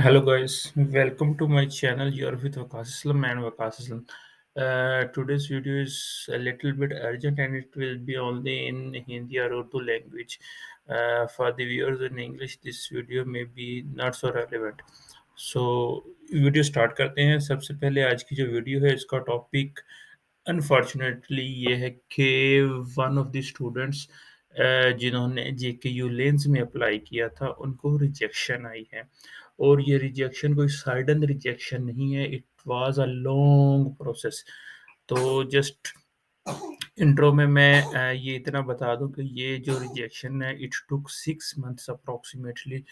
Hello guys, welcome to my channel. You're with Waqas Islam and Waqas Islam. Today's video is a little bit urgent and it will be only in Hindi or Urdu language. For the viewers in English, this video may be not so relevant. So video start करते हैं। सबसे पहले आज की जो video है इसका topic unfortunately ये है कि वन ऑफ द स्टूडेंट्स जिन्होंने जेकेयू लेंस में अप्लाई किया था उनको रिजेक्शन आई है। और ये रिजेक्शन कोई सडन रिजेक्शन नहीं है, it was a long process. तो जस्ट इंट्रो में मैं ये इतना बता दूं कि ये जो रिजेक्शन है इट टुक 6 मंथ्स अप्रोक्सीमेटली।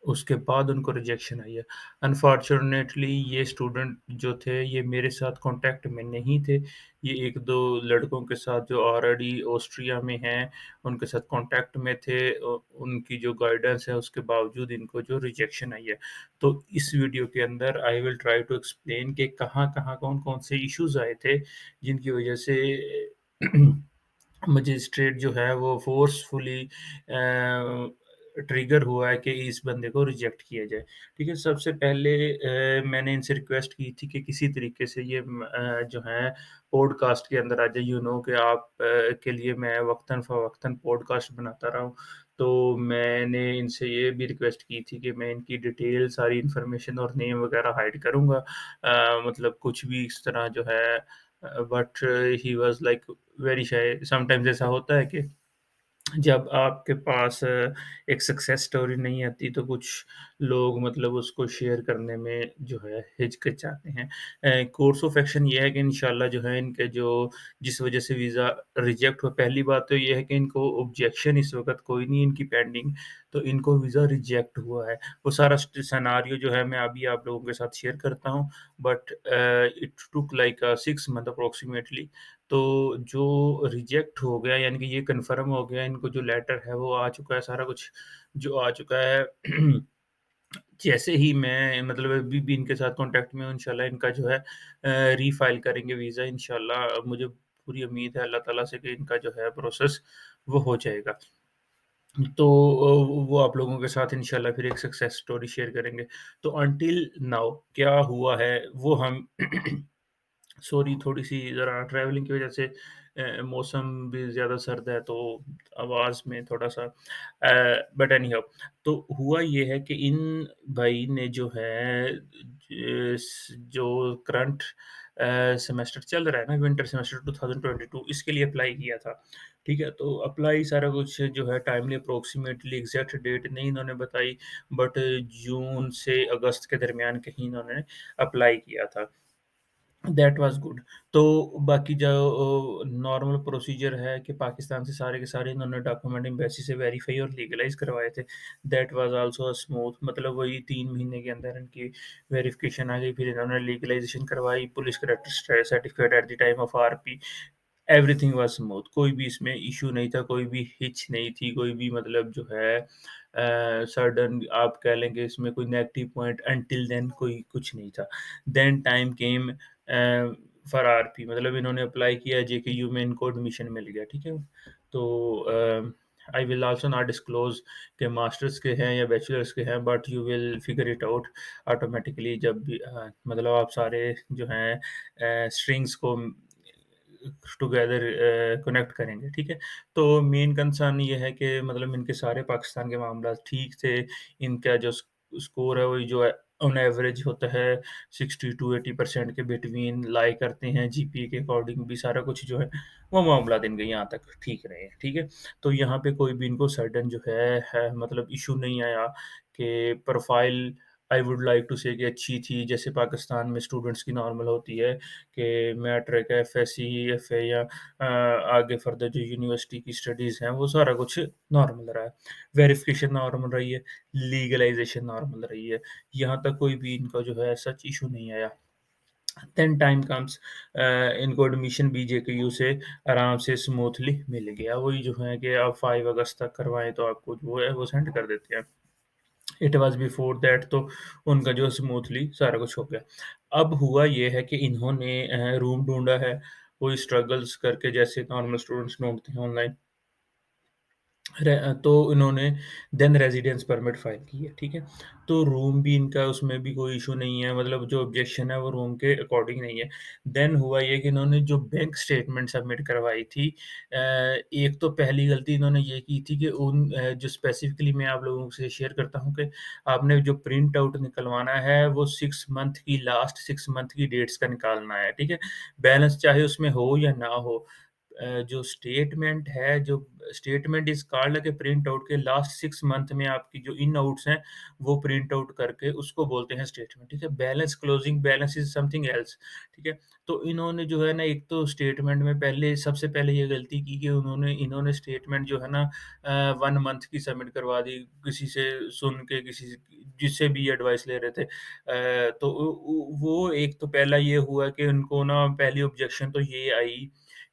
उसके बाद उनको रिजेक्शन आई है। अनफॉर्चुनेटली ये स्टूडेंट जो थे ये मेरे साथ कांटेक्ट में नहीं थे। ये एक दो लड़कों के साथ जो ऑलरेडी ऑस्ट्रिया में हैं उनके साथ कांटेक्ट में थे। उनकी जो गाइडेंस है उसके बावजूद इनको जो रिजेक्शन आई है। तो इस वीडियो के अंदर I will try to explain कि कहाँ कहाँ कौन कौन से इश्यूज आए थे जिनकी वजह से मजिस्ट्रेट जो है वो फोर्सफुली ट्रिगर हुआ है कि इस बंदे को रिजेक्ट किया जाए। ठीक है, सबसे पहले मैंने इनसे रिक्वेस्ट की थी कि किसी तरीके से ये जो है पॉडकास्ट के अंदर आ जाए। यू नो कि आप के लिए मैं वक्तन फ़वक्तन पॉडकास्ट बनाता रहा हूँ। तो मैंने इनसे ये भी रिक्वेस्ट की थी कि मैं इनकी डिटेल सारी इन्फॉर्मेशन और नेम वगैरह हाइड करूँगा। मतलब कुछ भी इस तरह जो है। But he was like very shy. Sometimes ऐसा होता है कि जब आपके पास एक सक्सेस स्टोरी नहीं आती तो कुछ लोग मतलब उसको शेयर करने में जो है हिचकिचाते हैं। कोर्स ऑफ एक्शन ये है कि इंशाल्लाह जो है इनके जो जिस वजह से वीज़ा रिजेक्ट हुआ, पहली बात तो ये है कि इनको ऑब्जेक्शन इस वक़्त कोई नहीं इनकी पेंडिंग, तो इनको वीज़ा रिजेक्ट हुआ है। वो सारा सिनेरियो जो है मैं अभी आप लोगों के साथ शेयर करता हूँ। But it took like 6 month approximately. तो जो रिजेक्ट हो गया यानी कि ये कन्फर्म हो गया, इनको जो लेटर है वो आ चुका है, सारा कुछ जो आ चुका है। जैसे ही मैं मतलब अभी भी इनके साथ कॉन्टैक्ट में हूँ, इंशाल्लाह इनका जो है रीफ़ाइल करेंगे वीज़ा इंशाल्लाह। मुझे पूरी उम्मीद है अल्लाह ताला से कि इनका जो है प्रोसेस वो हो जाएगा। तो वो आप लोगों के साथ इंशाल्लाह फिर एक सक्सेस स्टोरी शेयर करेंगे। तो अंटिल नाउ क्या हुआ है वो हम सॉरी, थोड़ी-सी ज़रा ट्रैवलिंग की वज़ह से मौसम भी ज़्यादा सर्द है तो आवाज़ में थोड़ा-सा बट एनी हाउ। तो हुआ ये है कि इन भाई ने जो है जो करंट सेमेस्टर चल रहा है ना, विंटर सेमेस्टर 2022 इसके लिए अप्लाई किया था। ठीक है? तो अप्लाई सारा कुछ जो है टाइमली अप्रॉक्सिमेटली एग्ज़ैक्ट डेट नहीं इन्होंने बताई, बट जून से अगस्त के दरमियान कहीं इन्होंने अप्लाई किया था। That was good. तो बाकी जो नॉर्मल प्रोसीजर है कि पाकिस्तान से सारे के सारे इन्होंने डॉक्यूमेंट एम्बेसी से वेरीफ़ाई और लीगलाइज़ करवाए थे। दैट वाज़ आल्सो स्मूथ, मतलब वही 3 महीने के अंदर इनकी वेरिफ़िकेशन आ गई, फिर इन्होंने लीगलाइज़ेशन करवाई, police character certificate at the time of RP, everything was smooth. कोई भी इसमें इश्यू नहीं था, कोई भी हिच नहीं थी, कोई भी मतलब जो है सडन आप कह लें कि इसमें कोई नेगेटिव पॉइंट अंटिल देन कोई कुछ नहीं था। Then time came for RP, मतलब इन्होंने अप्लाई किया, जेकेयू में इनको एडमिशन मिल गया, ठीक है? तो I will also not disclose कि मास्टर्स के हैं या बैचलर्स के हैं, but you will figure it out automatically जब भी मतलब आप सारे जो हैं स्ट्रिंग्स को टुगेदर कनेक्ट करेंगे, ठीक है? तो मेन कंसर्न ये है कि मतलब इनके सारे पाकिस्तान के मामला ठीक थे। इनका जो स्कोर है वही जो है ऑन एवरेज होता है 60 टू 80% के बिटवीन लाई करते हैं। जीपीए के अकॉर्डिंग भी सारा कुछ जो है वो मामला इनके यहाँ तक ठीक रहे हैं, ठीक है? तो यहाँ पे कोई भी इनको सडन जो है मतलब इश्यू नहीं आया कि profile I would like to say कि अच्छी थी, जैसे पाकिस्तान में स्टूडेंट्स की नॉर्मल होती है कि मैट्रिक, एफएससी, एफए या आगे फर्दर जो यूनिवर्सिटी की स्टडीज़ हैं, वो सारा कुछ नॉर्मल रहा है। वेरिफ़िकेशन नॉर्मल रही है, लीगलाइज़ेशन नॉर्मल रही है। यहाँ तक कोई भी इनका जो है सच इश्यू नहीं आया। देन टाइम कम्स इनको एडमिशन भी जेकेयू से आराम से स्मूथली मिल गया। वही जो है कि आप 5 अगस्त तक करवाएँ तो आपको जो है वो सेंड कर देते हैं। इट वाज़ बिफोर दैट तो उनका जो स्मूथली सारा कुछ हो गया। अब हुआ ये है कि इन्होंने रूम ढूँढा है, वही स्ट्रगल्स करके जैसे नॉर्मल स्टूडेंट्स ढूँढते हैं ऑनलाइन। तो इन्होंने देन रेज़िडेंस परमिट फ़ाइल की है, ठीक है? तो रूम भी इनका उसमें भी कोई इश्यू नहीं है, मतलब जो ऑब्जेक्शन है वो रूम के अकॉर्डिंग नहीं है। देन हुआ ये कि इन्होंने जो बैंक स्टेटमेंट सबमिट करवाई थी एक तो पहली गलती इन्होंने ये की थी कि जो स्पेसिफ़िकली मैं आप लोगों से शेयर करता हूँ कि आपने जो प्रिंट आउट निकलवाना है वो 6 मंथ की लास्ट 6 मंथ की डेट्स का निकालना है, ठीक है? बैलेंस चाहे उसमें हो या ना हो। जो स्टेटमेंट है, जो स्टेटमेंट इज़ कॉल्ड कि प्रिंट आउट के लास्ट 6 मंथ में आपकी जो इन आउट्स हैं, वो प्रिंट आउट करके उसको बोलते हैं स्टेटमेंट, ठीक है? Balance closing balance is something else, ठीक है? तो इन्होंने जो है ना एक तो स्टेटमेंट में पहले सबसे पहले ये गलती की कि इन्होंने स्टेटमेंट जो है ना 1 मंथ की सबमिट करवा दी, किसी से सुन के, किसी से जिससे भी एडवाइस ले रहे थे। तो वो एक तो पहला ये हुआ कि उनको ना पहली ऑब्जेक्शन तो ये आई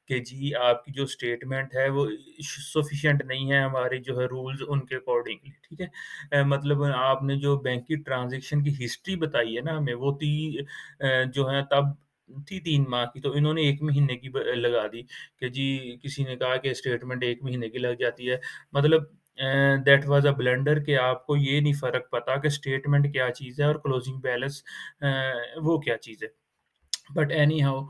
कि जी आपकी जो स्टेटमेंट है वो सफिशिएंट नहीं है हमारे जो है रूल्स उनके अकॉर्डिंगली, ठीक है? मतलब आपने जो बैंक की ट्रांज़ैक्शन की हिस्ट्री बताई है ना हमें वो जो है तब थी 3 माह की, तो इन्होंने 1 महीने की लगा दी कि जी किसी ने कहा कि स्टेटमेंट 1 महीने की लग जाती है। मतलब दैट वाज़ अ ब्लंडर कि आपको ये नहीं फ़र्क पता कि स्टेटमेंट क्या चीज़ है और क्लोजिंग बैलेंस वो क्या चीज़ है। बट एनी हाउ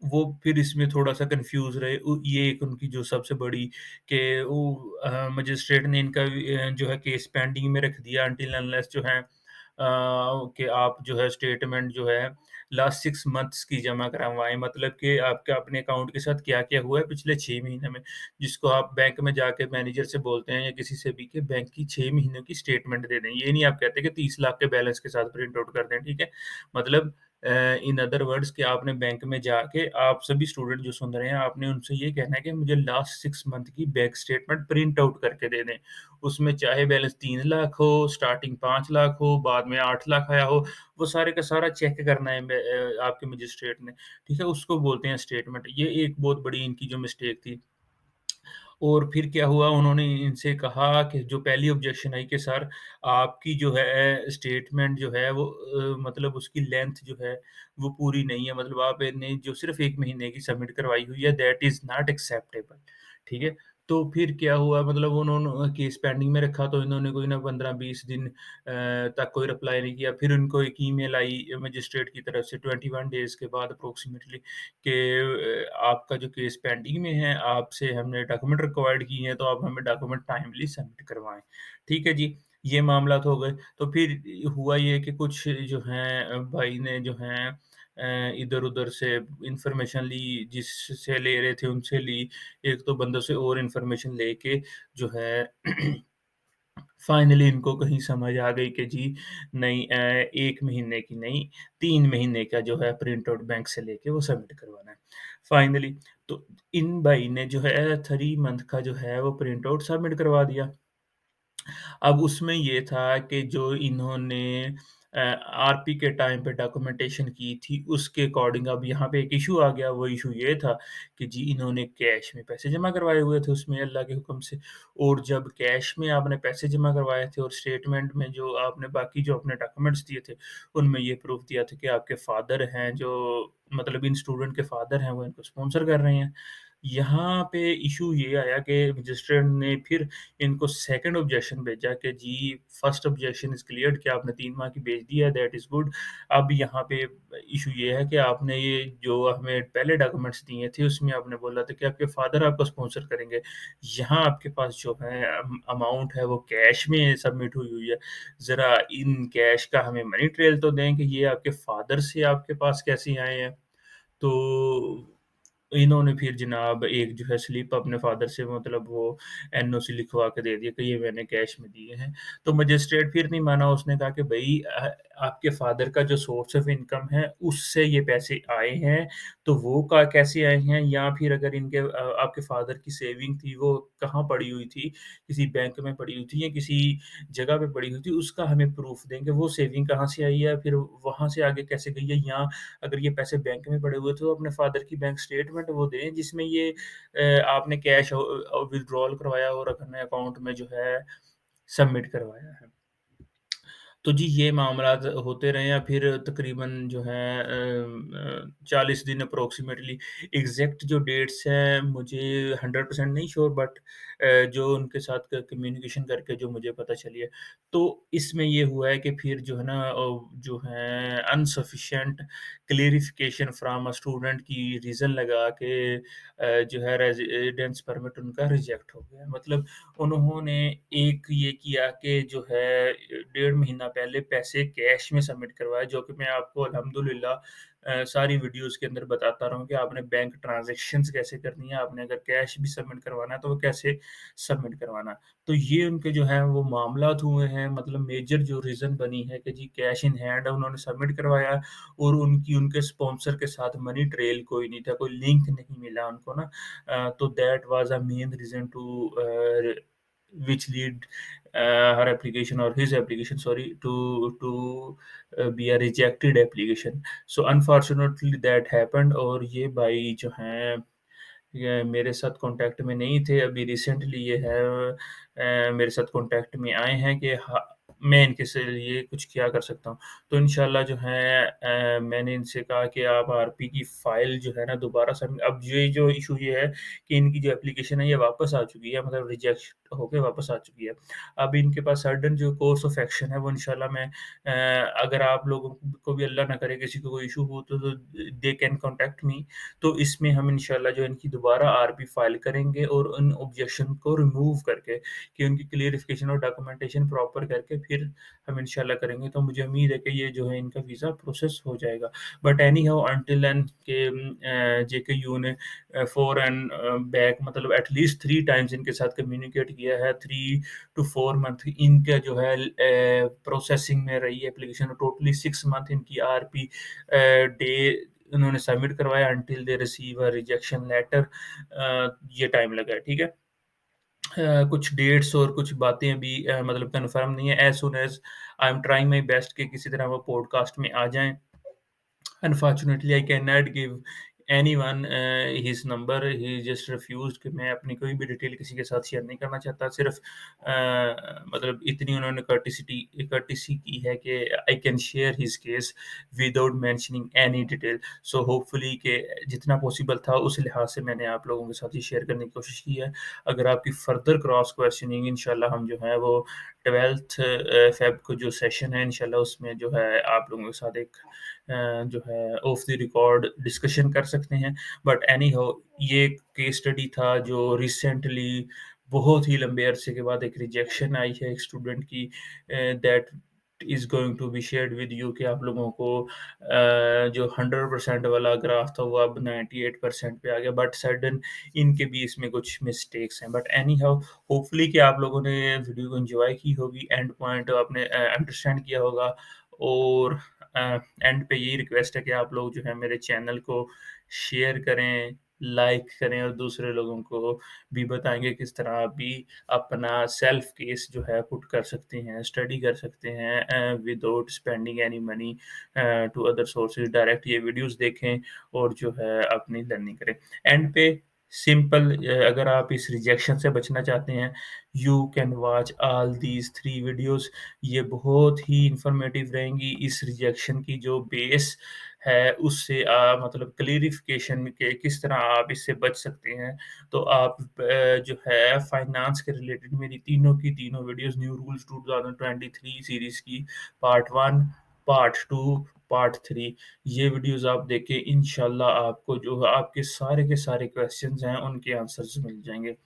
वो फिर इसमें थोड़ा-सा कन्फ्यूज़ रहे। ये एक उनकी जो सबसे बड़ी कि मजिस्ट्रेट ने इनका जो है केस पेंडिंग में रख दिया अनटिल अनलेस जो है कि आप जो है स्टेटमेंट जो है लास्ट 6 मंथ्स की जमा करवाएँ। मतलब कि आपके अपने अकाउंट के साथ क्या-क्या हुआ है पिछले 6 महीने में, जिसको आप बैंक में जाके मैनेजर से बोलते हैं या किसी से भी कि बैंक की 6 महीनों की स्टेटमेंट दे दें। ये नहीं आप कहते कि 30 लाख के बैलेंस के साथ प्रिंट आउट कर दें, ठीक है? मतलब इन अदर वर्ड्स कि आपने बैंक में जाके आप सभी स्टूडेंट जो सुन रहे हैं, आपने उनसे ये कहना है कि मुझे लास्ट 6 मंथ की बैंक स्टेटमेंट प्रिंट आउट करके दे दें। उसमें चाहे बैलेंस 3 लाख हो, स्टार्टिंग 5 लाख हो, बाद में 8 लाख आया हो, वो सारे का सारा चेक करना है आपके मजिस्ट्रेट ने, ठीक है? उसको बोलते हैं स्टेटमेंट। ये एक बहुत बड़ी इनकी जो मिस्टेक थी। और फिर क्या हुआ उन्होंने इनसे कहा कि जो पहली ऑब्जेक्शन आई कि सर आपकी जो है स्टेटमेंट जो है वो मतलब उसकी लेंथ जो है वो पूरी नहीं है, मतलब आपने जो सिर्फ़ 1 महीने की सबमिट करवाई हुई है दैट इज़ नॉट एक्सेप्टेबल, ठीक है? तो फिर क्या हुआ मतलब उन्होंने केस पेंडिंग में रखा तो इन्होंने कोई ना 15-20 दिन तक कोई रिप्लाई नहीं किया। फिर उनको एक ईमेल आई मजिस्ट्रेट की तरफ से 21 डेज़ के बाद अप्रॉक्सिमेटली कि आपका जो केस पेंडिंग में है, आपसे हमने डॉक्यूमेंट रिक्वायर्ड किए हैं, तो आप हमें डॉक्यूमेंट टाइमली सबमिट करवाएँ। ठीक है जी, ये मामला तो हो गए। तो फिर हुआ ये कि कुछ जो हैं भाई ने जो हैं इधर-उधर से इन्फॉर्मेशन ली, जिससे ले रहे थे उनसे ली, एक दो बंदों से और इन्फॉर्मेशन लेके जो है फाइनली इनको कहीं समझ आ गई कि जी नहीं 1 महीने की नहीं 3 महीने का जो है प्रिंट आउट बैंक से लेके वो सबमिट करवाना है। फाइनली तो इन भाई ने जो है 3 मंथ का जो है वो प्रिंट आउट सबमिट करवा दिया। अब उसमें ये था कि जो इन्होंने आरपी के टाइम पे डॉक्यूमेंटेशन की थी, उसके अकॉर्डिंग अब यहाँ पे एक इश्यू आ गया। वो इश्यू ये था कि जी इन्होंने कैश में पैसे जमा करवाए हुए थे उसमें अल्लाह के हुक्म से, और जब कैश में आपने पैसे जमा करवाए थे और स्टेटमेंट में जो आपने बाकी जो अपने डॉक्यूमेंट्स दिए थे, उनमें ये प्रूफ दिया था कि आपके फादर हैं जो मतलब इन स्टूडेंट के फादर हैं, वो इनको स्पॉन्सर कर रहे हैं। यहाँ पे इश्यू ये आया कि रजिस्ट्रार ने फिर इनको सेकंड ऑब्जेक्शन भेजा कि जी फर्स्ट ऑब्जेक्शन इज़ क्लियर्ड कि आपने 3 माह की भेज दी है दैट इज़ गुड। अब यहाँ पे इश्यू ये है कि आपने ये जो हमें पहले डॉक्यूमेंट्स दिए थे उसमें आपने बोला था कि आपके फादर आपको स्पॉन्सर करेंगे। यहाँ आपके पास जो है अमाउंट है वो कैश में सबमिट हुई हुई है। ज़रा इन कैश का हमें मनी ट्रेल तो दें कि ये आपके फादर से आपके पास कैसे आए हैं? तो इन्होंने फिर जनाब एक जो है स्लिप अपने फ़ादर से मतलब वो एनओसी लिखवा के दे दिया कि ये मैंने कैश में दिए हैं। तो मजिस्ट्रेट फिर नहीं माना, उसने कहा कि भई आपके फ़ादर का जो सोर्स ऑफ इनकम है उससे ये पैसे आए हैं, तो वो का कैसे आए हैं या फिर अगर आपके फ़ादर की सेविंग थी वो कहाँ पड़ी हुई थी, किसी बैंक में पड़ी हुई थी या किसी जगह पे पड़ी हुई थी, उसका हमें प्रूफ़ दें कि वो सेविंग कहाँ से आई है, फिर वहाँ से आगे कैसे गई है या अगर ये पैसे बैंक में पड़े हुए थे तो अपने फादर की बैंक स्टेटमेंट वो दें जिसमें ये आपने कैश विथड्रॉल करवाया और अपने अकाउंट में जो है सबमिट करवाया है। तो जी ये मामलात होते रहे या फिर तकरीबन जो है 40 दिन अप्रॉक्सिमेटली एग्ज़ैक्ट जो डेट्स हैं मुझे 100% नहीं श्योर बट जो उनके साथ क कम्युनिकेशन करके जो मुझे पता चली है। तो इसमें ये हुआ है कि फिर जो है ना जो है अनसफिशिएंट क्लेरिफ़िकेशन फ्रॉम अ स्टूडेंट की रीज़न लगा के जो है रेज़िडेंस परमिट उनका रिजेक्ट हो गया। मतलब उन्होंने एक ये किया कि जो है 1.5 महीना पहले पैसे कैश में सबमिट करवाए, जो कि मैं आपको अल्हम्दुलिल्लाह सारी वीडियोज़ के अंदर बताता रहा हूँ कि आपने बैंक ट्रांज़ैक्शंस कैसे करनी है, आपने अगर कैश भी सबमिट करवाना है, तो वो कैसे सबमिट करवाना है। तो ये उनके जो हैं वो मामलात हुए हैं, मतलब मेजर जो रीज़न बनी है कि जी कैश इन हैंड उन्होंने सबमिट करवाया और उनके स्पॉन्सर के साथ मनी ट्रेल कोई नहीं था, कोई लिंक नहीं मिला उनको ना। तो that was a main reason to which lead her application or his application sorry to be a rejected application. So unfortunately that happened और ये भाई जो हैं ये मेरे साथ कॉन्टैक्ट में नहीं थे, अभी रिसेंटली ये है मेरे साथ कॉन्टैक्ट में आए हैं कि मैं इनके से लिए कुछ क्या कर सकता हूँ। तो इंशाल्लाह जो है मैंने इनसे कहा कि आप आरपी की फ़ाइल जो है ना दोबारा सबमिट अब ये जो इश्यू ये है कि इनकी जो एप्लीकेशन है ये वापस आ चुकी है, मतलब रिजेक्ट होके वापस आ चुकी है। अब इनके पास सर्टेन जो कोर्स ऑफ एक्शन है वो इंशाल्लाह मैं अगर आप लोगों को भी अल्लाह ना करे किसी को कोई इश्यू हो तो दे कैन कॉन्टैक्ट मी। तो इसमें हम इंशाल्लाह जो इनकी दोबारा आरपी फाइल करेंगे और उन ऑब्जेक्शन को रिमूव करके कि उनकी क्लियरिफिकेशन और डॉक्यूमेंटेशन प्रॉपर करके फिर हम इंशाल्लाह करेंगे। तो मुझे उम्मीद है कि ये जो है इनका वीज़ा प्रोसेस हो जाएगा। But any how until and के जेकेयू ने फॉर एंड बैक मतलब एटलीस्ट 3 टाइम्स इनके साथ कम्युनिकेट किया है। 3 टू 4 मंथ इनका जो है प्रोसेसिंग में रही है एप्लीकेशन टोटली 6 मंथ इनकी आरपी डे उन्होंने सबमिट करवाया until they receive a rejection letter ये टाइम लगा है, ठीक है? कुछ डेट्स और कुछ बातें अभी मतलब कन्फर्म नहीं है। As soon as I am trying my best कि किसी तरह वो पॉडकास्ट में आ जाएँ। Unfortunately I can not give anyone his number ही जस्ट रिफ्यूज़्ड कि मैं अपनी कोई भी डिटेल किसी के साथ शेयर नहीं करना चाहता। सिर्फ़ मतलब इतनी उन्होंने कर्टेसी की है कि I can share his case without mentioning any detail. So hopefully कि जितना पॉसिबल था उस लिहाज़ से मैंने आप लोगों के साथ ये शेयर करने की कोशिश की है। अगर आपकी फर्दर क्रॉस क्वेश्चनिंग इंशाल्लाह हम जो है वो 12th फ़ेब को जो सेशन है इंशाल्लाह उसमें जो है आप लोगों के साथ एक जो है ऑफ द रिकॉर्ड डिस्कशन कर सकते हैं। बट एनी हाउ ये केस स्टडी था जो रिसेंटली बहुत ही लंबे अरसे के बाद एक रिजेक्शन आई है एक स्टूडेंट की that is going to be shared with you कि आप लोगों को जो 100% वाला ग्राफ था वो अब 98% पे आ गया बट सडन इनके भी इसमें कुछ मिस्टेक्स हैं। बट एनी हाउ होपफुली कि आप लोगों ने वीडियो को एंजॉय की होगी, एंड पॉइंट आपने अंडरस्टैंड किया होगा और एंड पे यही रिक्वेस्ट है कि आप लोग जो है मेरे चैनल को शेयर करें, लाइक करें और दूसरे लोगों को भी बताएँगे किस तरह आप भी अपना सेल्फ केस जो है पुट कर सकते हैं, स्टडी कर सकते हैं without spending any money to other sources direct ये वीडियोज़ देखें और जो है अपनी लर्निंग करें। एंड पे सिंपल अगर आप इस रिजेक्शन से बचना चाहते हैं, you can watch all these 3 videos ये बहुत ही इन्फॉर्मेटिव रहेंगी। इस रिजेक्शन की जो बेस है उससे मतलब क्लेरिफ़िकेशन के किस तरह आप इससे बच सकते हैं। तो आप जो है फाइनेंस के रिलेटेड मेरी तीनों की तीनों वीडियोज़ न्यू रूल्स 2023 सीरीज़ की पार्ट 1, पार्ट 2, पार्ट 3 ये वीडियोज़ आप देखें इंशाल्लाह आपको जो है आपके सारे के सारे क्वेश्चंस हैं उनके आंसर्स मिल जाएँगे।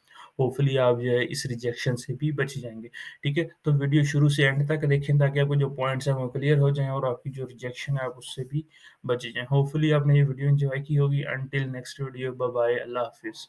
होपफुली आप जो है इस रिजेक्शन से भी बच जाएँगे। ठीक है? तो वीडियो शुरू से एंड तक देखें ताकि आपको जो पॉइंट्स हैं वो क्लियर हो जाएँ और आपकी जो रिजेक्शन है आप उससे भी बच जाएँ। होपफुली आपने ये वीडियो एन्जॉय की होगी। Until next video bye bye, अल्लाह हाफ़िज़।